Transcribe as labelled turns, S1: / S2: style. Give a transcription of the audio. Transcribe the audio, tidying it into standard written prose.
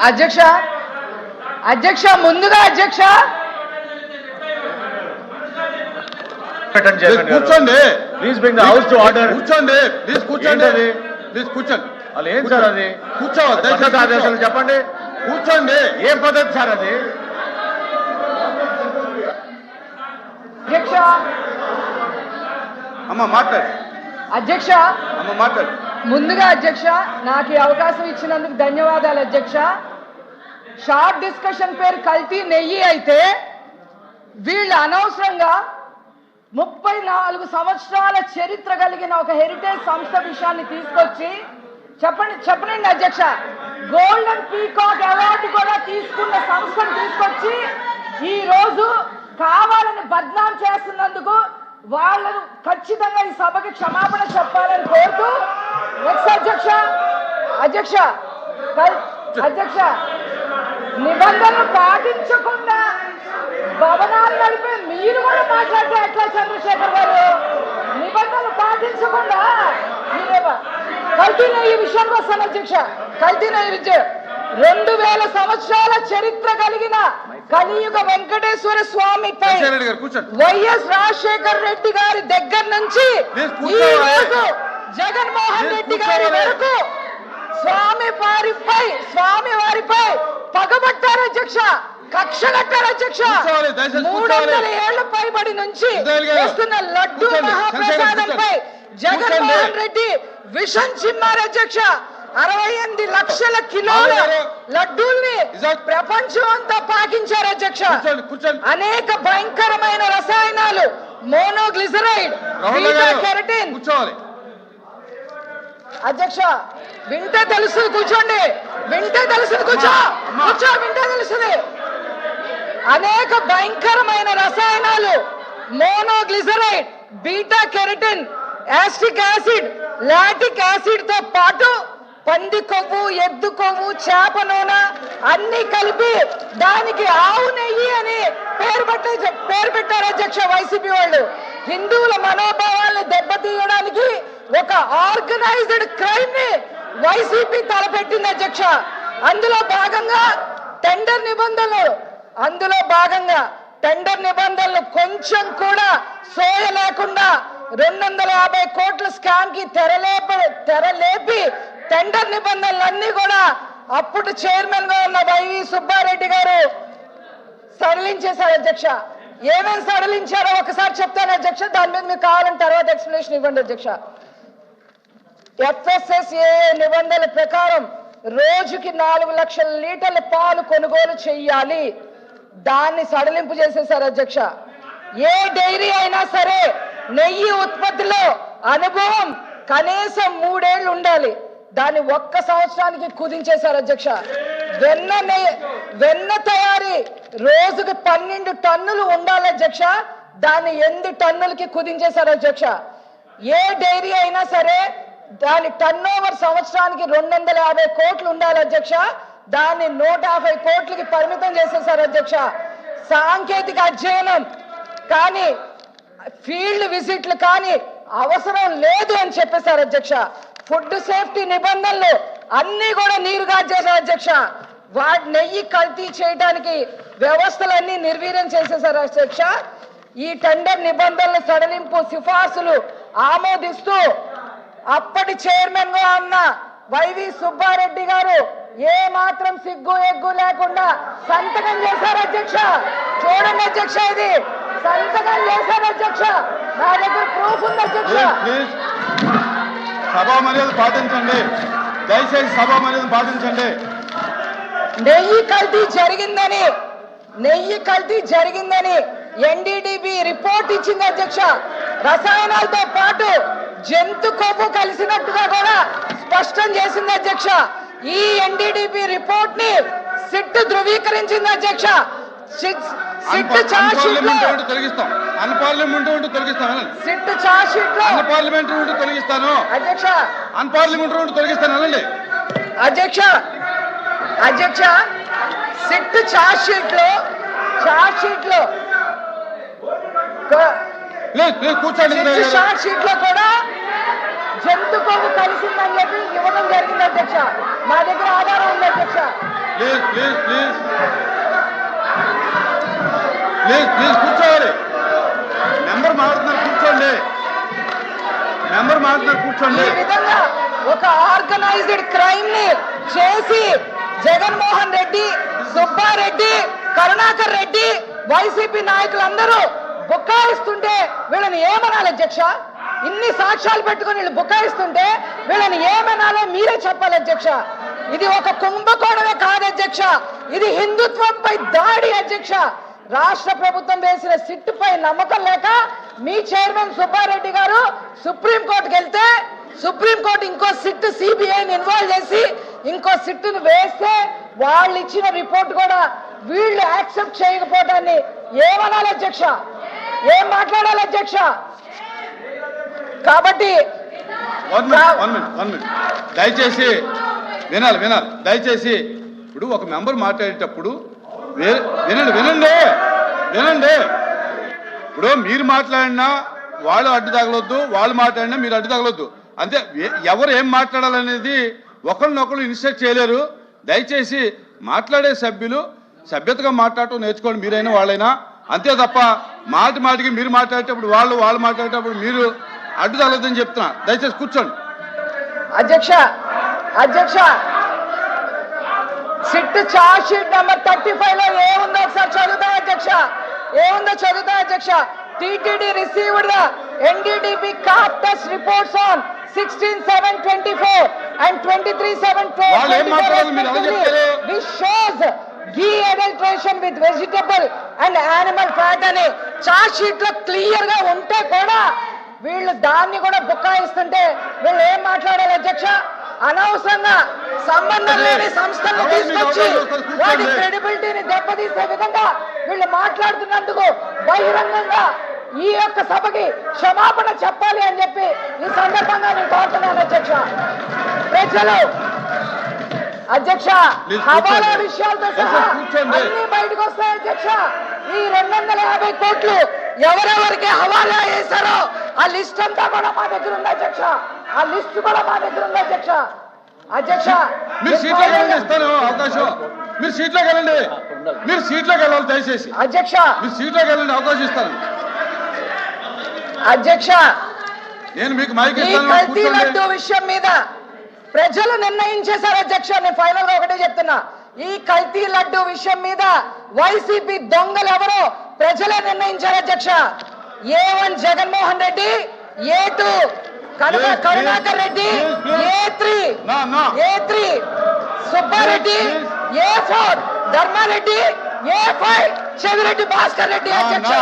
S1: అధ్యక్ష అధ్యక్ష ముందుగా అధ్యక్ష
S2: కూర్చోండి.
S3: Please bring the house to order.
S2: కూర్చోండి ప్లీజ్, కూర్చోండి ప్లీజ్, కూర్చోండి.
S3: అది ఏం సార్ అది?
S2: కూర్చోవాలి
S3: చెప్పండి.
S2: కూర్చోండి.
S3: ఏం పద్ధతి సార్ అది?
S1: అధ్యక్ష
S2: అమ్మ మాట్లాడు.
S1: అధ్యక్ష
S2: అమ్మ మాట్లాడు.
S1: ముందుగా అధ్యక్ష నాకు ఈ అవకాశం ఇచ్చినందుకు ధన్యవాదాలు అధ్యక్ష. షార్ట్ డిస్కషన్ పేరు కల్తీ నెయ్యి అయితే వీళ్ళు అనవసరంగా 34 సంవత్సరాల చరిత్ర కలిగిన ఒక హెరిటేజ్ సంస్థ విషయాన్ని తీసుకొచ్చి చెప్పండి అధ్యక్ష, గోల్డెన్ పీకాక్ అవార్డు కూడా తీసుకున్న సంస్థను తీసుకొచ్చి ఈ రోజు కావాలని బద్నాం చేస్తున్నందుకు వాళ్ళను ఖచ్చితంగా ఈ సభకి క్షమాపణ చెప్పాలని కోరుతూ నెక్స్ట్ అధ్యక్ష అధ్యక్ష నిబంధనలు పాటించకుండా భవనాలు నడిపే మీరు కూడా మాట్లాడితే ఎట్లా చంద్రశేఖర్ గారు? నిబంధనలు పాటించకుండా కల్తీ నెయ్యి విషయానికి వస్తాను అధ్యక్ష. కల్తీ నెయ్యి విద్య 2000 సంవత్సరాల చరిత్ర కలిగిన కలియుగ వెంకటేశ్వర స్వామిపై వైఎస్ రాజశేఖర్ రెడ్డి గారి దగ్గర నుంచి ఈ రోజు జగన్మోహన్ రెడ్డి గారి వరకు స్వామి వారిపై పగబట్టారు అధ్యక్ష, కక్ష కట్టారు అధ్యక్ష. 300 ఏళ్ల పైబడి నుంచి వస్తున్న లడ్డూ మహాప్రసాదంపై జగన్మోహన్ రెడ్డి విషం చిమ్మారు అధ్యక్ష. 68 లక్షల కిలోల లడ్డూల్ని ప్రపంచం అంతా పాకించారు అధ్యక్ష. అనేక భయంకరమైన రసాయనాలు, మోనోగ్లిసరైడ్, బీటా కెరటిన్. అధ్యక్ష వింటే తెలుస్తుంది, కూర్చోండి. వింటే తెలుస్తుంది, వింటే తెలుస్తుంది. అనేక భయంకరమైన రసాయనాలు, monoglyceride, beta keratin, acetic acid, lactic acid తో పాటు పంది కొవ్వు, ఎద్దు కొవ్వు, చేప నూనె అన్ని కలిపి దానికి ఆవు నెయ్యి అని పేరు పెట్టారు అధ్యక్ష వైసీపీ వాళ్ళు. హిందువుల మనోభావాలను దెబ్బతీయడానికి ఒక ఆర్గనైజ్డ్ క్రైమ్ ని వైసీపీ తలపెట్టింది అధ్యక్ష. అందులో భాగంగా టెండర్ నిబంధనలు కొంచెం కూడా సోయ లేకుండా 250 కోట్ల స్కామ్ కి తెరలేపి టెండర్ నిబంధనలన్నీ కూడా అప్పుడు చైర్మన్ గా ఉన్న వైవి సుబ్బారెడ్డి గారు సడలించేశారు అధ్యక్ష. ఏమేమి సడలించారో ఒకసారి చెప్తాను అధ్యక్ష, దాని మీద మీకు కావాలని తర్వాత ఎక్స్ప్లెనేషన్ ఇవ్వండి అధ్యక్ష. FSSAI నిబంధనల ప్రకారం రోజుకి 4 లక్షల లీటర్ల పాలు కొనుగోలు చెయ్యాలి. దాన్ని సడలింపు చేసేశారు అధ్యక్ష. ఏ డైరీ అయినా సరే నెయ్యి ఉత్పత్తిలో అనుభవం కనీసం 3 ఏళ్లు ఉండాలి. దాన్ని 1 సంవత్సరానికి కుదించేశారు అధ్యక్ష. వెన్న తయారీ రోజుకి 12 టన్నులు ఉండాలి అధ్యక్ష. దాన్ని 8 టన్నులకి కుదించేశారు అధ్యక్ష. ఏ డైరీ అయినా సరే దాని టర్న్ ఓవర్ సంవత్సరానికి 250 కోట్లు ఉండాలి అధ్యక్ష. దాన్ని 150 కోట్లకి పరిమితం చేసేశారు అధ్యక్ష. సాంకేతిక అధ్యయనం కానీ, ఫీల్డ్ విజిట్లు కానీ అవసరం లేదు అని చెప్పేశారు అధ్యక్ష. ఫుడ్ సేఫ్టీ నిబంధనలు అన్ని కూడా నీరుగా చేశారు అధ్యక్ష. వాటి నెయ్యి కల్తీ చేయడానికి వ్యవస్థలన్నీ నిర్వీర్యం చేసేశారు అధ్యక్ష. ఈ టెండర్ నిబంధనల సడలింపు సిఫార్సులు ఆమోదిస్తూ అప్పటి చైర్మన్ గా ఉన్న వైవి సుబ్బారెడ్డి గారు ఏ మాత్రం సిగ్గు ఎగ్గు లేకుండా సంతకం చేశారు అధ్యక్ష. చూడండి అధ్యక్ష, ఇది సంతకం చేశారు అధ్యక్ష. నా దగ్గర ప్రూఫ్ ఉంది అధ్యక్ష.
S2: సభా మర్యాద పాటించండి, దయచేసి సభా మర్యాద పాటించండి.
S1: నెయ్యి కల్తీ జరిగిందని NDDB రిపోర్ట్ ఇచ్చింది అధ్యక్ష. రసాయనాలతో పాటు జంతు కొవ్వు కలిసినట్టుగా కూడా స్పష్టం చేసింది అధ్యక్ష. ఈ NDDB రిపోర్ట్ ని సిట్ ధృవీకరించింది అధ్యక్ష. సిట్ ఛార్జ్ షీట్ లో కూడా జంతు కొవ్వు కలిసిందని చెప్పి ఇవ్వడం జరిగింది అధ్యక్ష. మా దగ్గర ఆధారం ఉంది అధ్యక్ష.
S2: Please please please please please కూర్చోవాలి. మెంబర్ మారుతున్నారు, కూర్చోండి. మెంబర్ మారుతున్నారు, కూర్చోండి.
S1: ఈ విధంగా ఒక ఆర్గనైజ్డ్ క్రైమ్ ని చేసి జగన్మోహన్ రెడ్డి, సుబ్బారెడ్డి, కరుణాకర్ రెడ్డి, వైసీపీ నాయకులందరూ బుకాయిస్తుంటే వీళ్ళని ఏమనాలి అధ్యక్ష? ఇన్ని సాక్ష్యాలు పెట్టుకుని వీళ్ళు బుకాయిస్తుంటే వీళ్ళని ఏమనాలో మీరే చెప్పాలి అధ్యక్ష. ఇది ఒక కుంభకోణమే కాదు అధ్యక్ష, ఇది హిందుత్వంపై దాడి అధ్యక్ష. రాష్ట్ర ప్రభుత్వం వేసిన సిట్ పై నమ్మకం లేక మీ చైర్మన్ సుబ్బారెడ్డి గారు సుప్రీంకోర్టుకి వెళ్తే సుప్రీంకోర్టు ఇంకో సిట్ సిబిఐని ఇన్వాల్వ్ చేసి ఇంకో సిట్ను వేస్తే వాళ్ళు ఇచ్చిన రిపోర్ట్ కూడా వీళ్ళు యాక్సెప్ట్ చేయకపోవడాన్ని ఏమనాలి అధ్యక్ష? ఏం మాట్లాడాలి అధ్యక్ష? కాబట్టి
S2: వన్ మినిట్ దయచేసి వినాలి. దయచేసి ఇప్పుడు ఒక మెంబర్ మాట్లాడేటప్పుడు వినండి. ఇప్పుడు మీరు మాట్లాడినా వాళ్ళు అడ్డు తగలొద్దు, వాళ్ళు మాట్లాడినా మీరు అడ్డు తగలొద్దు. అంతే. ఎవరు ఏం మాట్లాడాలనేది ఒకరినొకరు ఇన్స్ట్రక్ట్ చేయలేరు. దయచేసి మాట్లాడే సభ్యులు సభ్యతగా మాట్లాడటం నేర్చుకోండి, మీరైనా వాళ్ళైనా. అంతే తప్ప మాటికి మీరు మాట్లాడేటప్పుడు వాళ్ళు మాట్లాడేటప్పుడు మీరు అడ్డు తగలొద్దని చెప్తున్నా. దయచేసి కూర్చోండి.
S1: అధ్యక్ష సిట్ చార్జ్ షీట్ నెంబర్ 35 లో ఏముందో ఒకసారి చదువుతా అధ్యక్ష. టీటీడీ రిసీవ్డ్ ద ఎన్డీడీపీ కాప్ test reports on 16/7/24 and 23/7/24 which shows ghee adulteration with vegetable and animal fat అని చార్జ్ షీట్ లో క్లియర్ గా ఉంటే కూడా వీళ్ళు దాన్ని కూడా బుకాయిస్తుంటే వీళ్ళు ఏం మాట్లాడాలి అధ్యక్ష? అనవసరంగా సంబంధం లేని సంస్థలను తీసుకొచ్చి వాటి క్రెడిబిలిటీని దెబ్బతీసే విధంగా వీళ్ళు మాట్లాడుతున్నందుకు బహిరంగంగా ఈ యొక్క సభకి క్షమాపణ చెప్పాలి అని చెప్పి ఈ సందర్భంగా నేను కోరుతున్నాను అధ్యక్ష. ప్రజలు అధ్యక్ష హవాలా విషయాలతో సహా అన్ని బయటకు వస్తాయి అధ్యక్ష. ఈ 250 కోట్లు ఎవరెవరికి హవాలా వేశారో ఆ లిస్ట్ అంతా కూడా మా దగ్గర ఉంది అధ్యక్ష. ఆ లిస్ట్ కూడా మా దగ్గర ఉంది అధ్యక్ష.
S2: మీరు సీట్లోకి వెళ్ళండి, ఇస్తాను అవకాశం. మీరు సీట్లోకి వెళ్ళాలి దయచేసి.
S1: అధ్యక్ష
S2: మీరు సీట్లోకి వెళ్ళండి, అవకాశం ఇస్తాను.
S1: అధ్యక్ష
S2: నేను మీకు మైక్
S1: ఈ
S2: ఇస్తాను,
S1: కల్తీ
S2: కూర్చోండి.
S1: లడ్డు విషయం మీద ప్రజలు నిర్ణయించేశారు అధ్యక్ష. నేను ఫైనల్ గా ఒకటే చెప్తున్నా, ఈ కల్తీ లడ్డు విషయం మీద వైసీపీ దొంగలు ఎవరో ప్రజలే నిర్ణయించారు అధ్యక్ష. A1 Jaganmohan Reddy, A2 Karunakar Reddy, A3 Subbareddy, A4 Dharmareddy, A5 Chevireddy Bhaskar Reddy అధ్యక్ష.